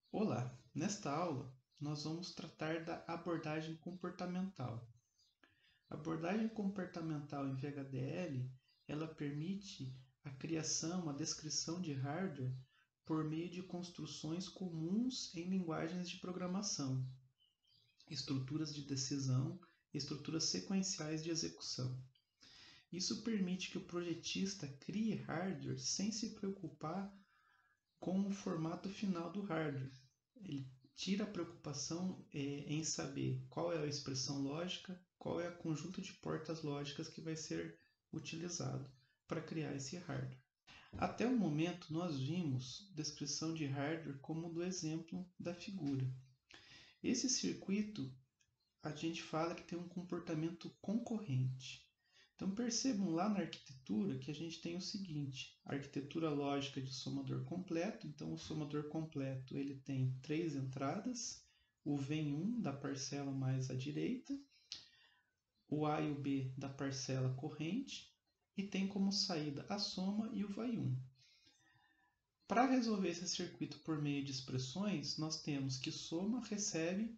Olá, nesta aula nós vamos tratar da abordagem comportamental. A abordagem comportamental em VHDL, ela permite a criação, a descrição de hardware por meio de construções comuns em linguagens de programação, estruturas de decisão, estruturas sequenciais de execução. Isso permite que o projetista crie hardware sem se preocupar com o formato final do hardware. Ele tira a preocupação em saber qual é a expressão lógica, qual é o conjunto de portas lógicas que vai ser utilizado para criar esse hardware. Até o momento, nós vimos descrição de hardware como do exemplo da figura. Esse circuito, a gente fala que tem um comportamento concorrente. Então percebam lá na arquitetura que a gente tem o seguinte: a arquitetura lógica de somador completo. Então o somador completo ele tem 3 entradas, o vem 1 da parcela mais à direita, o A e o B da parcela corrente, e tem como saída a soma e o vai 1. Para resolver esse circuito por meio de expressões, nós temos que soma recebe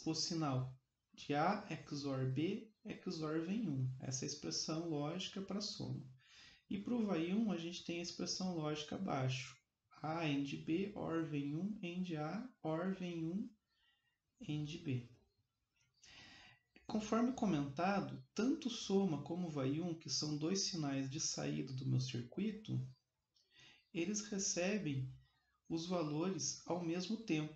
o sinal de A XOR B XOR vem 1, essa é a expressão lógica para soma. E para o vai 1, a gente tem a expressão lógica abaixo. A AND B, OR vem 1, AND A, OR vem 1, AND B. Conforme comentado, tanto soma como vai 1, que são dois sinais de saída do meu circuito, eles recebem os valores ao mesmo tempo.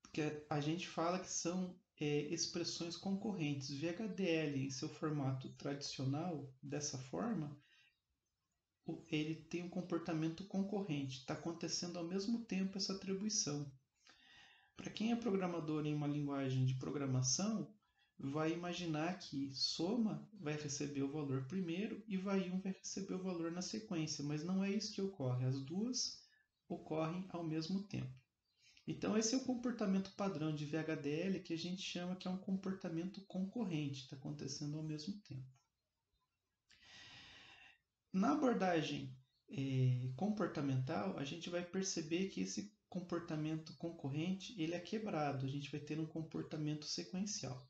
Porque a gente fala que são expressões concorrentes. VHDL, em seu formato tradicional, dessa forma, ele tem um comportamento concorrente. Está acontecendo ao mesmo tempo essa atribuição. Para quem é programador em uma linguagem de programação, vai imaginar que soma vai receber o valor primeiro e vai 1 vai receber o valor na sequência, mas não é isso que ocorre. As duas ocorrem ao mesmo tempo. Então esse é o comportamento padrão de VHDL que a gente chama que é um comportamento concorrente, está acontecendo ao mesmo tempo. Na abordagem comportamental, a gente vai perceber que esse comportamento concorrente ele é quebrado, a gente vai ter um comportamento sequencial.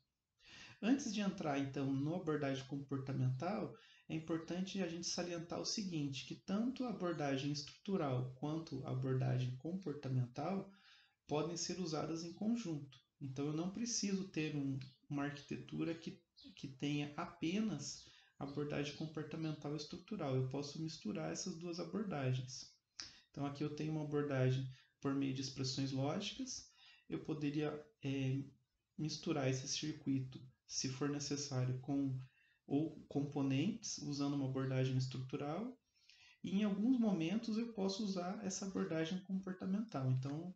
Antes de entrar então na abordagem comportamental, é importante a gente salientar o seguinte, que tanto a abordagem estrutural quanto a abordagem comportamental podem ser usadas em conjunto. Então eu não preciso ter uma arquitetura que tenha apenas abordagem comportamental e estrutural. Eu posso misturar essas duas abordagens. Então aqui eu tenho uma abordagem por meio de expressões lógicas. Eu poderia misturar esse circuito, se for necessário, com ou componentes, usando uma abordagem estrutural. E em alguns momentos eu posso usar essa abordagem comportamental. Então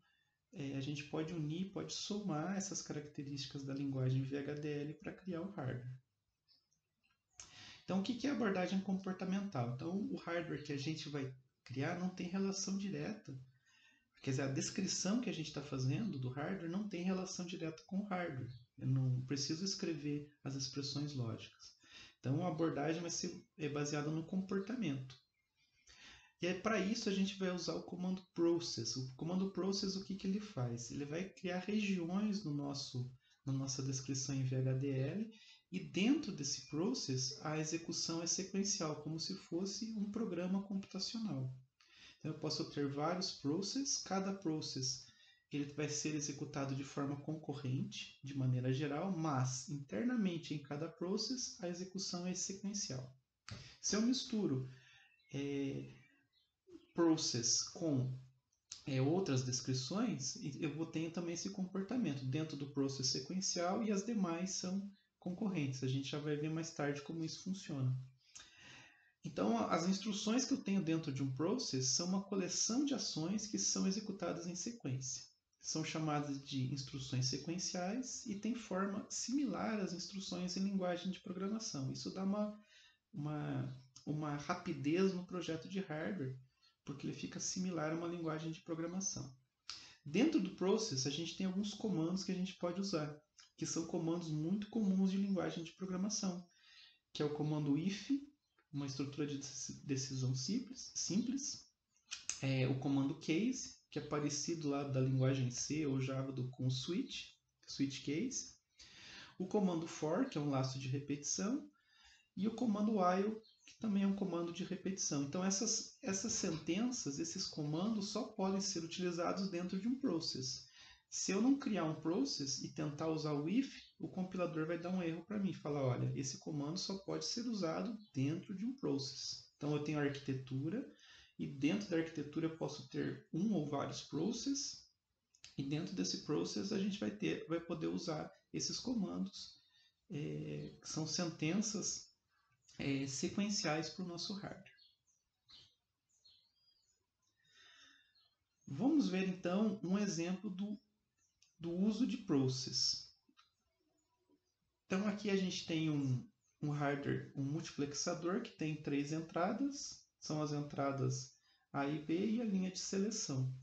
a gente pode unir, pode somar essas características da linguagem VHDL para criar o hardware. Então, o que é abordagem comportamental? Então, o hardware que a gente vai criar não tem relação direta, quer dizer, a descrição que a gente está fazendo do hardware não tem relação direta com o hardware. Eu não preciso escrever as expressões lógicas. Então, a abordagem vai ser baseada no comportamento. E aí, para isso, a gente vai usar o comando process. O comando process, o que ele faz? Ele vai criar regiões na nossa descrição em VHDL, e dentro desse process, a execução é sequencial, como se fosse um programa computacional. Então, eu posso ter vários processes, cada process ele vai ser executado de forma concorrente, de maneira geral, mas internamente em cada process, a execução é sequencial. Se eu misturo process com outras descrições, eu vou ter também esse comportamento dentro do process sequencial e as demais são concorrentes. A gente já vai ver mais tarde como isso funciona. Então, as instruções que eu tenho dentro de um process são uma coleção de ações que são executadas em sequência. São chamadas de instruções sequenciais e tem forma similar às instruções em linguagem de programação. Isso dá uma rapidez no projeto de hardware, porque ele fica similar a uma linguagem de programação. Dentro do process, a gente tem alguns comandos que a gente pode usar, que são comandos muito comuns de linguagem de programação, que é o comando if, uma estrutura de decisão simples. O comando case, que é parecido lá da linguagem C ou Java com switch case. O comando for, que é um laço de repetição. E o comando while, que também é um comando de repetição. Então, essas sentenças, esses comandos só podem ser utilizados dentro de um process. Se eu não criar um process e tentar usar o if, o compilador vai dar um erro para mim. Falar, olha, esse comando só pode ser usado dentro de um process. Então, eu tenho a arquitetura, e dentro da arquitetura eu posso ter um ou vários processes, e dentro desse process a gente vai poder usar esses comandos, que são sentenças sequenciais para o nosso hardware. Vamos ver então um exemplo do uso de process. Então aqui a gente tem um hardware, um multiplexador que tem 3 entradas, são as entradas A e B e a linha de seleção.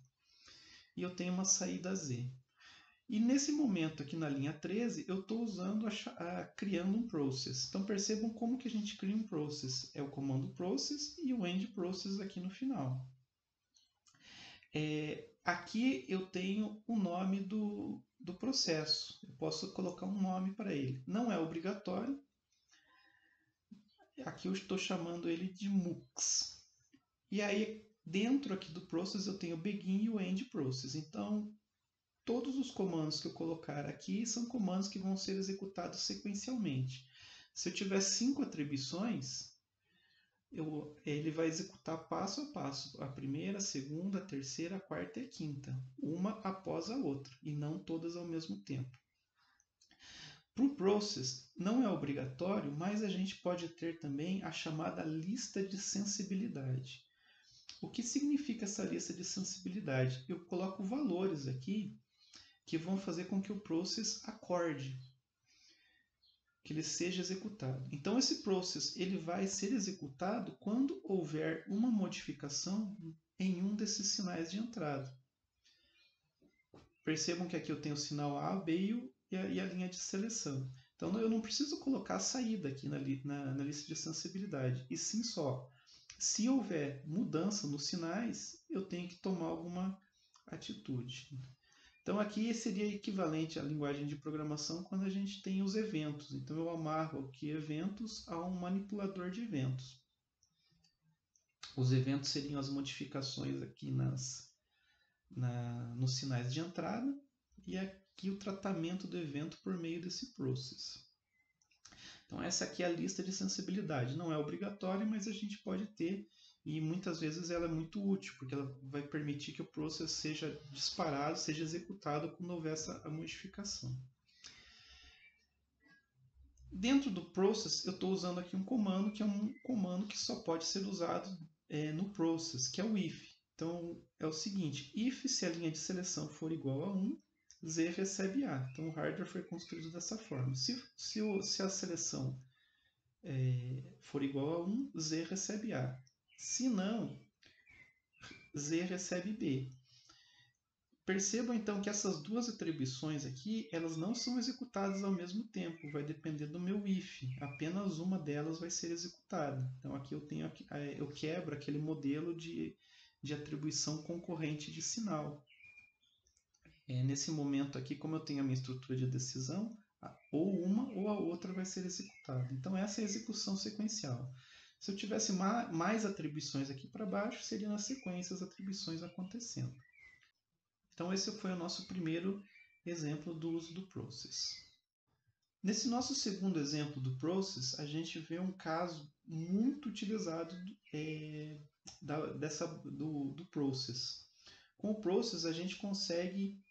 E eu tenho uma saída Z. E nesse momento aqui na linha 13, eu estou criando um process. Então percebam como que a gente cria um process. É o comando process e o end process aqui no final. Aqui eu tenho o nome do processo. Eu posso colocar um nome para ele. Não é obrigatório. Aqui eu estou chamando ele de mux. E aí, dentro aqui do process, eu tenho o begin e o end process. Então, todos os comandos que eu colocar aqui são comandos que vão ser executados sequencialmente. Se eu tiver 5 atribuições, ele vai executar passo a passo, a primeira, a segunda, a terceira, a quarta e a quinta, uma após a outra, e não todas ao mesmo tempo. Para o process, não é obrigatório, mas a gente pode ter também a chamada lista de sensibilidade. O que significa essa lista de sensibilidade? Eu coloco valores aqui que vão fazer com que o process acorde, que ele seja executado. Então esse process ele vai ser executado quando houver uma modificação em um desses sinais de entrada. Percebam que aqui eu tenho o sinal A, B e a linha de seleção. Então eu não preciso colocar a saída aqui na lista de sensibilidade, e sim só. Se houver mudança nos sinais, eu tenho que tomar alguma atitude. Então aqui seria equivalente à linguagem de programação quando a gente tem os eventos. Então eu amarro aqui eventos a um manipulador de eventos. Os eventos seriam as modificações aqui nos sinais de entrada, e aqui o tratamento do evento por meio desse process. Então essa aqui é a lista de sensibilidade. Não é obrigatória, mas a gente pode ter, e muitas vezes ela é muito útil, porque ela vai permitir que o process seja disparado, seja executado quando houver essa modificação. Dentro do process, eu estou usando aqui um comando, que é um comando que só pode ser usado no process, que é o if. Então é o seguinte, if se a linha de seleção for igual a 1, Z recebe A. Então o hardware foi construído dessa forma. Se a seleção for igual a 1, Z recebe A. Se não, Z recebe B. Percebam então que essas duas atribuições aqui, elas não são executadas ao mesmo tempo, vai depender do meu if, apenas uma delas vai ser executada. Então aqui eu quebro aquele modelo de atribuição concorrente de sinal. Nesse momento aqui, como eu tenho a minha estrutura de decisão, ou uma ou a outra vai ser executada. Então essa é a execução sequencial. Se eu tivesse mais atribuições aqui para baixo, seriam na sequência as atribuições acontecendo. Então esse foi o nosso primeiro exemplo do uso do process. Nesse nosso segundo exemplo do process, a gente vê um caso muito utilizado do process. Com o process a gente consegue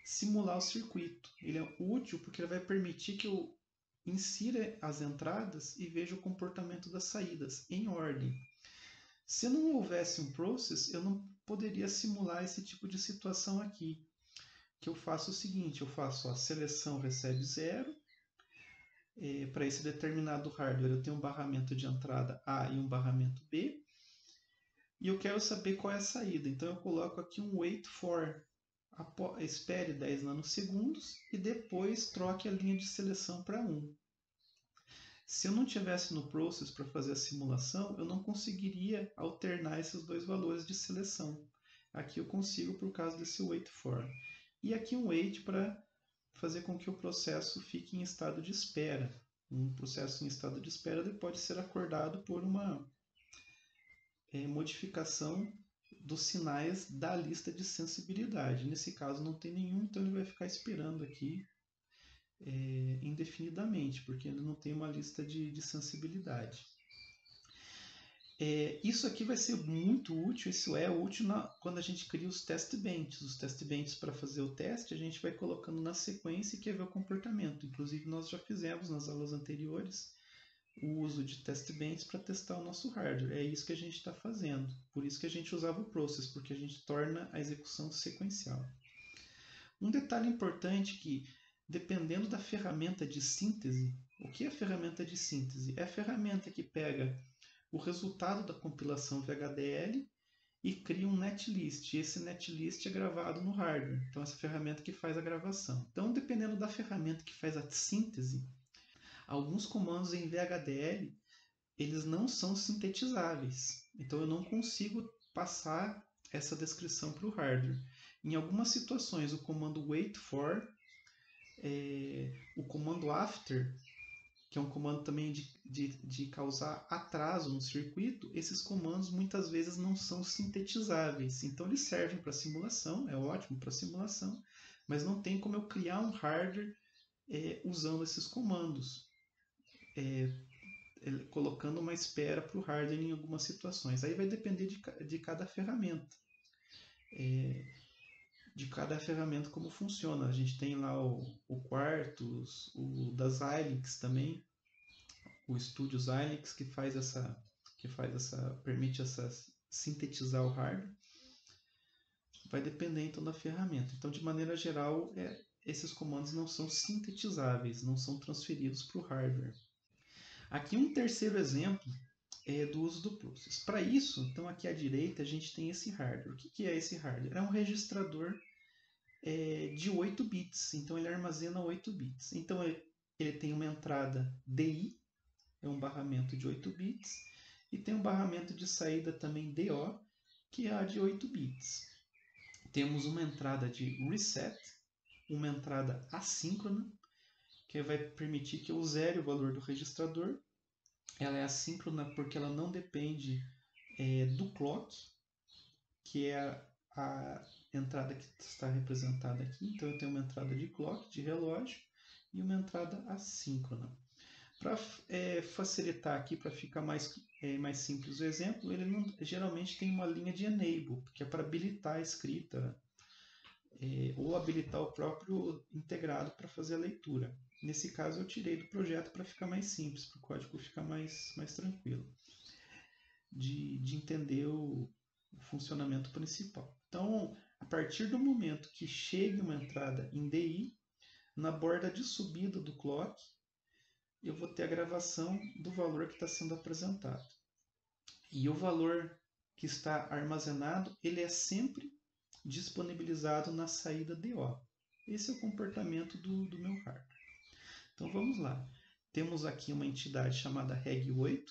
simular o circuito. Ele é útil porque ele vai permitir que eu insira as entradas e veja o comportamento das saídas em ordem. Se não houvesse um process, eu não poderia simular esse tipo de situação aqui. Que eu faço o seguinte, eu faço a seleção recebe 0, para esse determinado hardware eu tenho um barramento de entrada A e um barramento B, e eu quero saber qual é a saída, então eu coloco aqui um wait for, espere 10 nanosegundos e depois troque a linha de seleção para 1. Se eu não tivesse no Process para fazer a simulação, eu não conseguiria alternar esses dois valores de seleção. Aqui eu consigo por causa desse wait for. E aqui um wait para fazer com que o processo fique em estado de espera. Um processo em estado de espera pode ser acordado por uma modificação dos sinais da lista de sensibilidade. Nesse caso não tem nenhum, então ele vai ficar esperando aqui indefinidamente, porque ele não tem uma lista de sensibilidade. Isso aqui vai ser muito útil, isso é útil quando a gente cria os test benches. Os test benches, para fazer o teste, a gente vai colocando na sequência e quer ver o comportamento. Inclusive, nós já fizemos nas aulas anteriores o uso de test benches para testar o nosso hardware. É isso que a gente está fazendo. Por isso que a gente usava o process, porque a gente torna a execução sequencial. Um detalhe importante que, dependendo da ferramenta de síntese, o que é a ferramenta de síntese? É a ferramenta que pega o resultado da compilação VHDL e cria um netlist. E esse netlist é gravado no hardware. Então, essa ferramenta que faz a gravação. Então, dependendo da ferramenta que faz a síntese, alguns comandos em VHDL eles não são sintetizáveis. Então, eu não consigo passar essa descrição para o hardware. Em algumas situações, o comando wait for, o comando after, que é um comando também de causar atraso no circuito, esses comandos muitas vezes não são sintetizáveis. Então eles servem para simulação, é ótimo para simulação, mas não tem como eu criar um hardware usando esses comandos, colocando uma espera para o hardware em algumas situações. Aí vai depender de cada ferramenta. De cada ferramenta como funciona. A gente tem lá o Quartus, o da Xilinx também, o Studio Xilinx permite sintetizar o hardware. Vai depender então da ferramenta. Então, de maneira geral, esses comandos não são sintetizáveis, não são transferidos para o hardware. Aqui um terceiro exemplo é do uso do process. Para isso, então aqui à direita a gente tem esse hardware. O que é esse hardware? É um registrador de 8 bits, então ele armazena 8 bits. Então ele tem uma entrada DI, é um barramento de 8 bits, e tem um barramento de saída também DO, que é a de 8 bits. Temos uma entrada de reset, uma entrada assíncrona, que vai permitir que eu zere o valor do registrador. Ela é assíncrona porque ela não depende do clock, que é a entrada que está representada aqui. Então eu tenho uma entrada de clock, de relógio, e uma entrada assíncrona. Para facilitar aqui, para ficar mais simples o exemplo, ele geralmente tem uma linha de enable, que é para habilitar a escrita ou habilitar o próprio integrado para fazer a leitura. Nesse caso eu tirei do projeto para ficar mais simples, para o código ficar mais tranquilo de entender o funcionamento principal. Então, a partir do momento que chegue uma entrada em DI, na borda de subida do clock, eu vou ter a gravação do valor que está sendo apresentado. E o valor que está armazenado, ele é sempre disponibilizado na saída DO. Esse é o comportamento do meu hardware. Então vamos lá. Temos aqui uma entidade chamada reg8.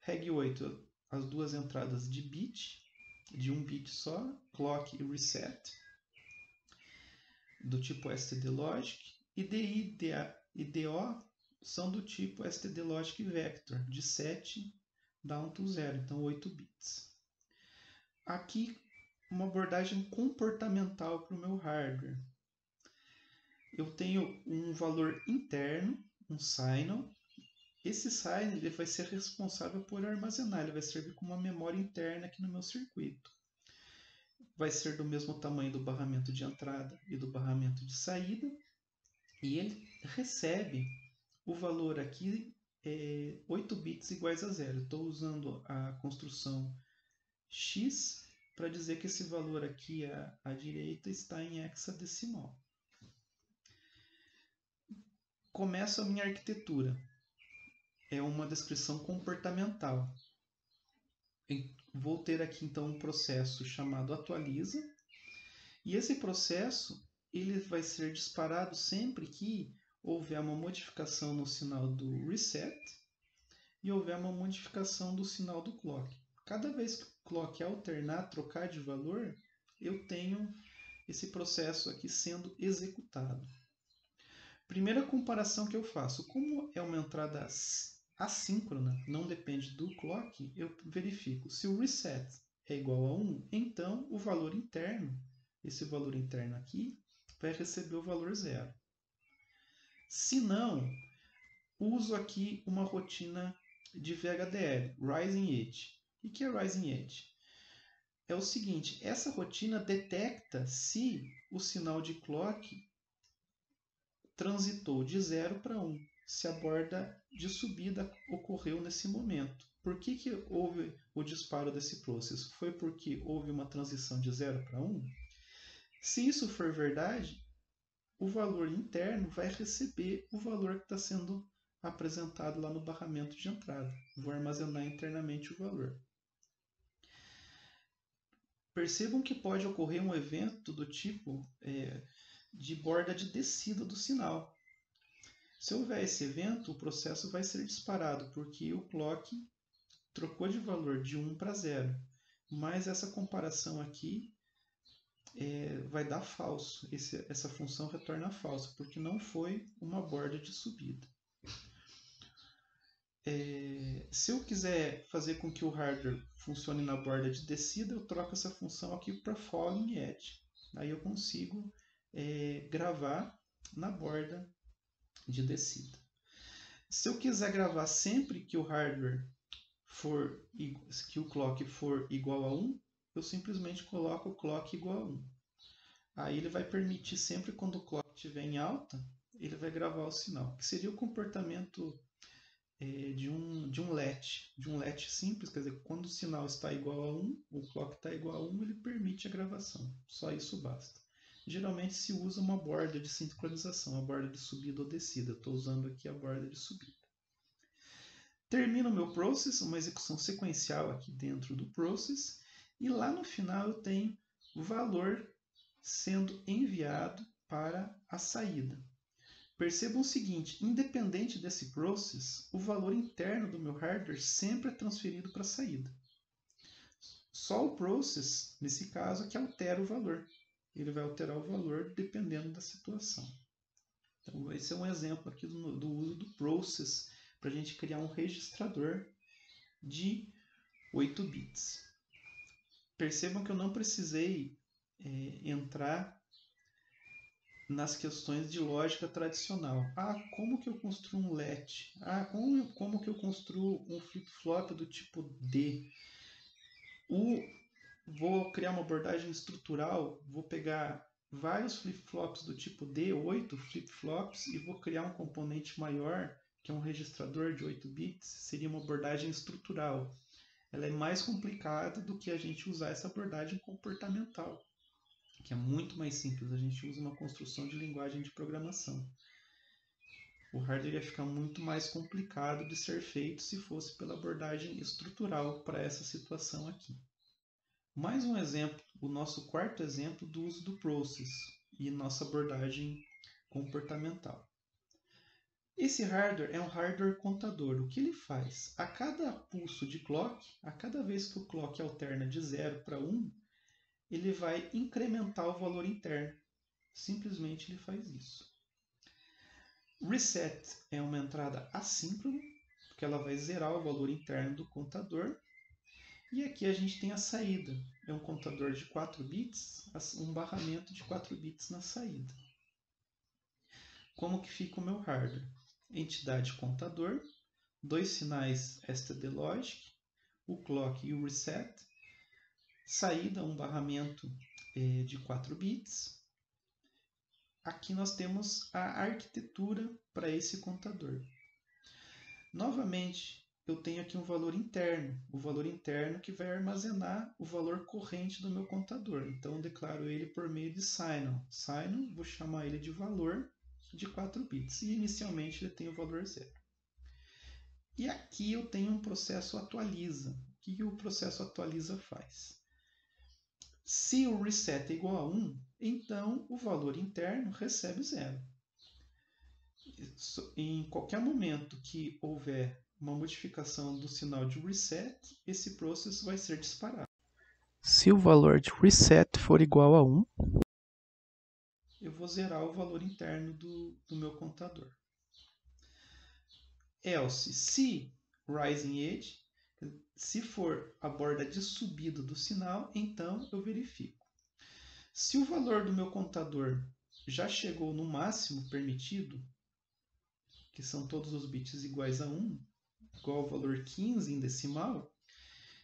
Reg8, as duas entradas de bit, de um bit só, clock e reset, do tipo stdlogic, e DI e DO são do tipo stdlogic vector, de 7 down to 0, então 8 bits. Aqui, uma abordagem comportamental para o meu hardware. Eu tenho um valor interno, um signal. Esse signal ele vai ser responsável por armazenar, ele vai servir como uma memória interna aqui no meu circuito. Vai ser do mesmo tamanho do barramento de entrada e do barramento de saída. E ele recebe o valor aqui 8 bits iguais a 0. Estou usando a construção x para dizer que esse valor aqui à direita está em hexadecimal. Começa a minha arquitetura. É uma descrição comportamental. Vou ter aqui então um processo chamado atualiza. E esse processo ele vai ser disparado sempre que houver uma modificação no sinal do reset e houver uma modificação do sinal do clock. Cada vez que o clock alternar, trocar de valor, eu tenho esse processo aqui sendo executado. Primeira comparação que eu faço, como é uma entrada assíncrona, não depende do clock, eu verifico se o reset é igual a 1, então o valor interno, esse valor interno aqui, vai receber o valor 0. Se não, uso aqui uma rotina de VHDL, Rising Edge. O que é Rising Edge? É o seguinte, essa rotina detecta se o sinal de clock transitou de 0 para 1, se a borda de subida ocorreu nesse momento. Por que houve o disparo desse processo? Foi porque houve uma transição de 0 para 1? Se isso for verdade, o valor interno vai receber o valor que está sendo apresentado lá no barramento de entrada. Vou armazenar internamente o valor. Percebam que pode ocorrer um evento do tipo de borda de descida do sinal. Se houver esse evento, o processo vai ser disparado, porque o clock trocou de valor de 1 para 0. Mas essa comparação aqui vai dar falso. Essa função retorna falso, porque não foi uma borda de subida. Se eu quiser fazer com que o hardware funcione na borda de descida, eu troco essa função aqui para falling edge. Aí eu consigo gravar na borda de descida. Se eu quiser gravar sempre que o hardware que o clock for igual a 1, eu simplesmente coloco o clock igual a 1. Aí ele vai permitir sempre quando o clock estiver em alta, ele vai gravar o sinal, que seria o comportamento de um latch simples, quer dizer, quando o sinal está igual a 1, o clock está igual a 1, ele permite a gravação, só isso basta. Geralmente se usa uma borda de sincronização, a borda de subida ou descida, eu estou usando aqui a borda de subida. Termino o meu process, uma execução sequencial aqui dentro do process, e lá no final eu tenho o valor sendo enviado para a saída. Percebam o seguinte, independente desse process, o valor interno do meu hardware sempre é transferido para a saída. Só o process, nesse caso, que altera o valor. Ele vai alterar o valor dependendo da situação. Então, esse é um exemplo aqui do uso do process para a gente criar um registrador de 8 bits. Percebam que eu não precisei entrar nas questões de lógica tradicional. Como que eu construo um latch? Como que eu construo um flip-flop do tipo D? Vou criar uma abordagem estrutural, vou pegar vários flip-flops do tipo D, 8 flip-flops, e vou criar um componente maior, que é um registrador de 8 bits, seria uma abordagem estrutural. Ela é mais complicada do que a gente usar essa abordagem comportamental, que é muito mais simples. A gente usa uma construção de linguagem de programação. O hardware ia ficar muito mais complicado de ser feito se fosse pela abordagem estrutural para essa situação aqui. Mais um exemplo, o nosso quarto exemplo do uso do process e nossa abordagem comportamental. Esse hardware é um hardware contador. O que ele faz? A cada pulso de clock, a cada vez que o clock alterna de 0 para 1, ele vai incrementar o valor interno. Simplesmente ele faz isso. Reset é uma entrada assíncrona, porque ela vai zerar o valor interno do contador. E aqui a gente tem a saída. É um contador de 4 bits, um barramento de 4 bits na saída. Como que fica o meu hardware? Entidade contador, 2 sinais stdlogic, o clock e o reset. Saída, um barramento de 4 bits. Aqui nós temos a arquitetura para esse contador. Novamente, eu tenho aqui um valor interno, o valor interno que vai armazenar o valor corrente do meu contador. Então, eu declaro ele por meio de sign-on. Sign-on, vou chamar ele de valor de 4 bits. E inicialmente ele tem o valor 0. E aqui eu tenho um processo atualiza. O que o processo atualiza faz? Se o reset é igual a 1, então o valor interno recebe 0. Em qualquer momento que houver uma modificação do sinal de reset, esse process vai ser disparado. Se o valor de reset for igual a 1, eu vou zerar o valor interno do meu contador. Else, se rising edge, se for a borda de subida do sinal, então eu verifico. Se o valor do meu contador já chegou no máximo permitido, que são todos os bits iguais a 1, igual ao valor 15 em decimal,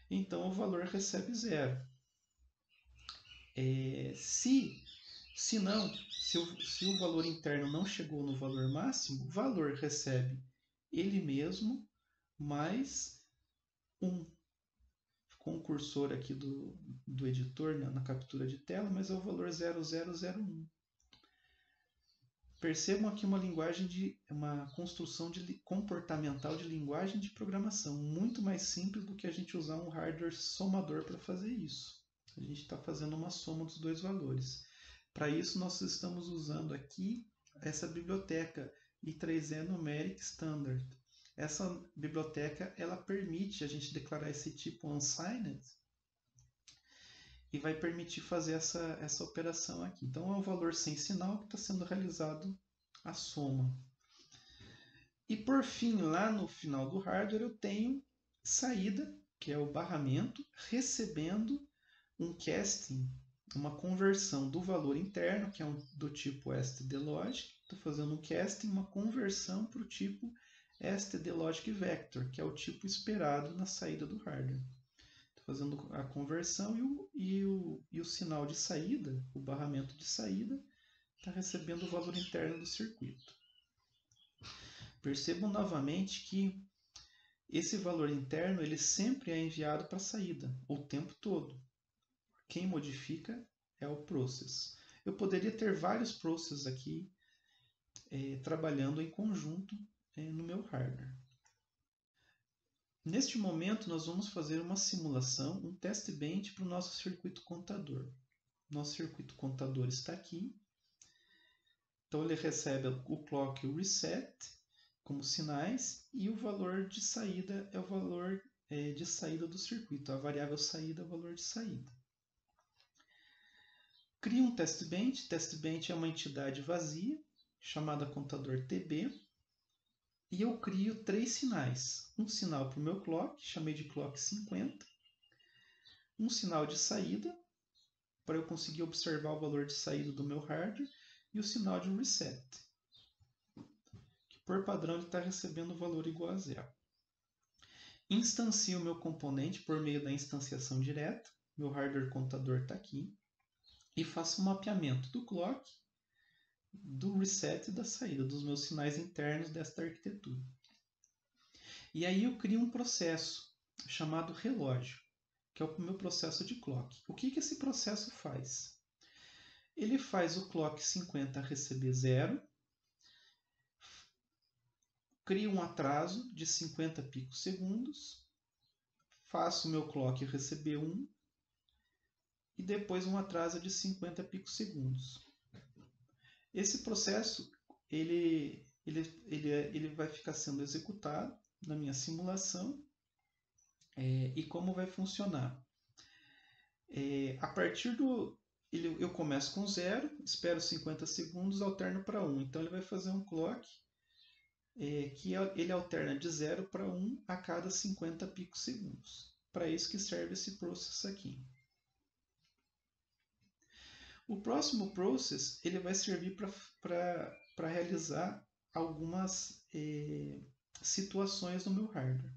então o valor recebe 0. Se o valor interno não chegou no valor máximo, o valor recebe ele mesmo mais 1. Ficou um cursor aqui do editor na captura de tela, mas é o valor 0001. Percebam aqui uma construção comportamental de linguagem de programação, muito mais simples do que a gente usar um hardware somador para fazer isso. A gente está fazendo uma soma dos dois valores. Para isso, nós estamos usando aqui essa biblioteca I3E Numeric Standard. Essa biblioteca ela permite a gente declarar esse tipo unsigned e vai permitir fazer essa operação aqui. Então, é um valor sem sinal que está sendo realizado a soma. E por fim, lá no final do hardware, eu tenho saída, que é o barramento, recebendo um casting, uma conversão do valor interno, que é do tipo stdlogic. Estou fazendo um casting, uma conversão para o tipo stdlogic vector, que é o tipo esperado na saída do hardware. Fazendo a conversão e o sinal de saída, o barramento de saída, está recebendo o valor interno do circuito. Percebam novamente que esse valor interno ele sempre é enviado para a saída, o tempo todo. Quem modifica é o process. Eu poderia ter vários processes aqui trabalhando em conjunto no meu hardware. Neste momento, nós vamos fazer uma simulação, um test bench para o nosso circuito contador. Nosso circuito contador está aqui. Então, ele recebe o clock e o reset como sinais e o valor de saída é o valor de saída do circuito. A variável saída é o valor de saída. Cria um test bench. Test bench é uma entidade vazia chamada contador TB. E eu crio 3 sinais. Um sinal para o meu clock, chamei de clock 50. Um sinal de saída, para eu conseguir observar o valor de saída do meu hardware. E o sinal de reset, que por padrão ele está recebendo o valor igual a 0. Instancio o meu componente por meio da instanciação direta. Meu hardware contador está aqui. E faço um mapeamento do clock, do reset e da saída, dos meus sinais internos desta arquitetura. E aí eu crio um processo chamado relógio, que é o meu processo de clock. O que esse processo faz? Ele faz o clock 50 receber 0, cria um atraso de 50 picosegundos, faço o meu clock receber 1 e depois um atraso de 50 picosegundos. Esse processo ele vai ficar sendo executado na minha simulação. E como vai funcionar? A partir eu começo com 0, espero 50 segundos, alterno para 1. Então ele vai fazer um clock que ele alterna de 0 para 1 a cada 50 picosegundos. Para isso que serve esse process aqui. O próximo process ele vai servir para realizar algumas situações no meu hardware.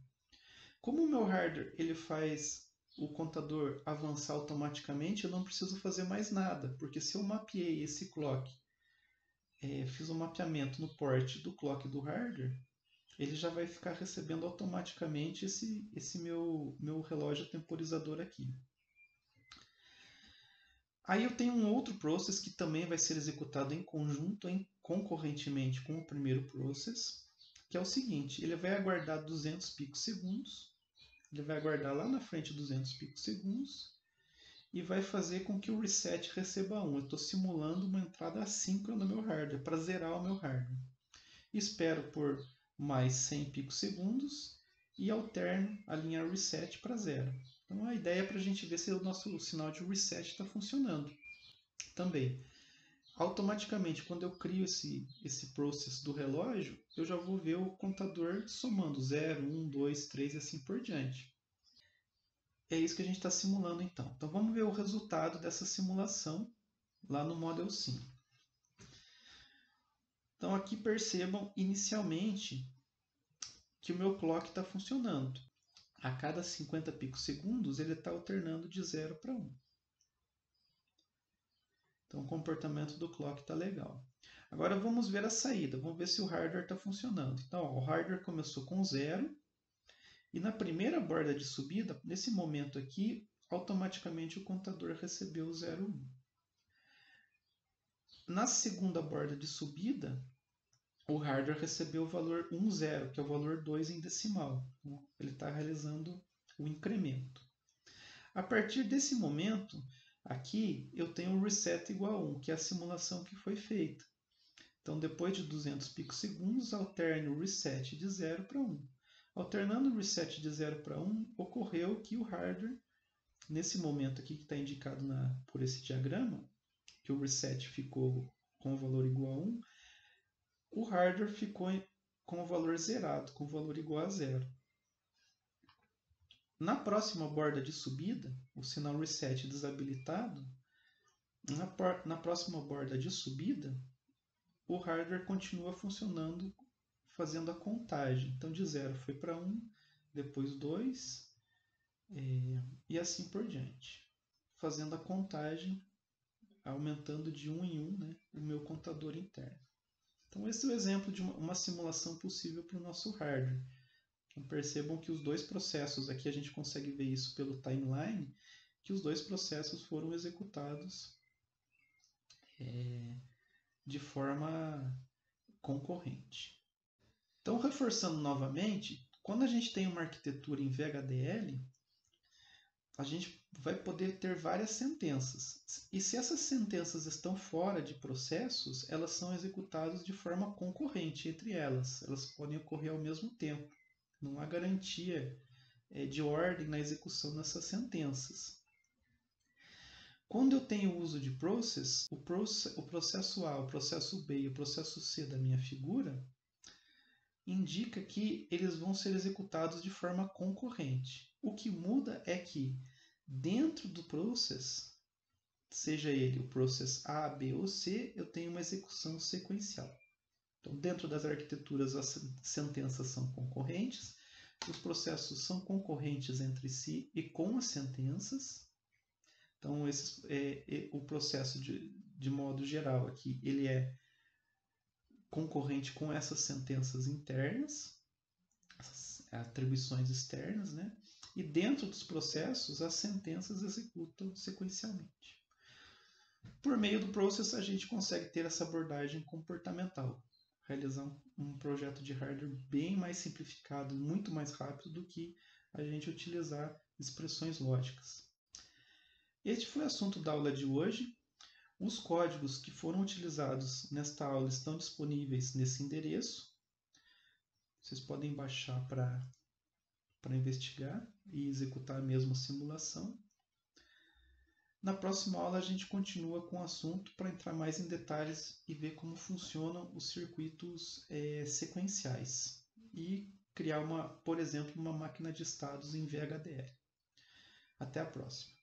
Como o meu hardware ele faz o contador avançar automaticamente, eu não preciso fazer mais nada, porque se eu mapeei esse clock, fiz um mapeamento no port do clock do hardware, ele já vai ficar recebendo automaticamente esse meu relógio temporizador aqui. Aí eu tenho um outro process que também vai ser executado em conjunto, concorrentemente com o primeiro process, que é o seguinte, ele vai aguardar 200 picosegundos, ele vai aguardar lá na frente 200 picosegundos e vai fazer com que o reset receba 1. Eu estou simulando uma entrada assíncrona no meu hardware, para zerar o meu hardware. espero por mais 100 picosegundos e alterno a linha reset para 0. Então a ideia é para a gente ver se o nosso sinal de reset está funcionando. Também, automaticamente, quando eu crio esse process do relógio, eu já vou ver o contador somando 0, 1, 2, 3 e assim por diante. É isso que a gente está simulando então. Então vamos ver o resultado dessa simulação lá no Model Sim. Então aqui percebam inicialmente que o meu clock está funcionando. A cada 50 picosegundos ele está alternando de 0 para 1. Então o comportamento do clock está legal. Agora vamos ver a saída, vamos ver se o hardware está funcionando. Então ó, o hardware começou com 0 e na primeira borda de subida, nesse momento aqui, automaticamente o contador recebeu o 0, 1. Na segunda borda de subida, o hardware recebeu o valor 1, 0, que é o valor 2 em decimal. Então, ele está realizando o incremento. A partir desse momento, aqui eu tenho um reset igual a 1, que é a simulação que foi feita. Então, depois de 200 picosegundos, alterne o reset de 0 para 1. Alternando o reset de 0 para 1, ocorreu que o hardware, nesse momento aqui que está indicado por esse diagrama, que o reset ficou com o valor igual a 1, o hardware ficou com o valor zerado, com o valor igual a 0. Na próxima borda de subida, o sinal reset desabilitado, na próxima borda de subida, o hardware continua funcionando, fazendo a contagem. Então, de 0 foi para 1, depois 2, e assim por diante. Fazendo a contagem, aumentando de 1 em 1, né, o meu contador interno. Então, esse é o exemplo de uma simulação possível para o nosso hardware. Então, percebam que os dois processos, aqui a gente consegue ver isso pelo timeline, que os dois processos foram executados de forma concorrente. Então, reforçando novamente, quando a gente tem uma arquitetura em VHDL, a gente vai poder ter várias sentenças. E se essas sentenças estão fora de processos, elas são executadas de forma concorrente entre elas. Elas podem ocorrer ao mesmo tempo. Não há garantia de ordem na execução dessas sentenças. Quando eu tenho o uso de process, o processo A, o processo B e o processo C da minha figura, indica que eles vão ser executados de forma concorrente. O que muda é que dentro do process, seja ele o process A, B ou C, eu tenho uma execução sequencial. Então, dentro das arquiteturas, as sentenças são concorrentes, os processos são concorrentes entre si e com as sentenças. Então, o processo, de modo geral, aqui, ele é concorrente com essas sentenças internas, essas atribuições externas, né? E dentro dos processos, as sentenças executam sequencialmente. Por meio do process, a gente consegue ter essa abordagem comportamental, realizar um projeto de hardware bem mais simplificado, muito mais rápido do que a gente utilizar expressões lógicas. Este foi o assunto da aula de hoje. Os códigos que foram utilizados nesta aula estão disponíveis nesse endereço. Vocês podem baixar para investigar e executar a mesma simulação. Na próxima aula a gente continua com o assunto para entrar mais em detalhes e ver como funcionam os circuitos sequenciais e criar, por exemplo, uma máquina de estados em VHDL. Até a próxima!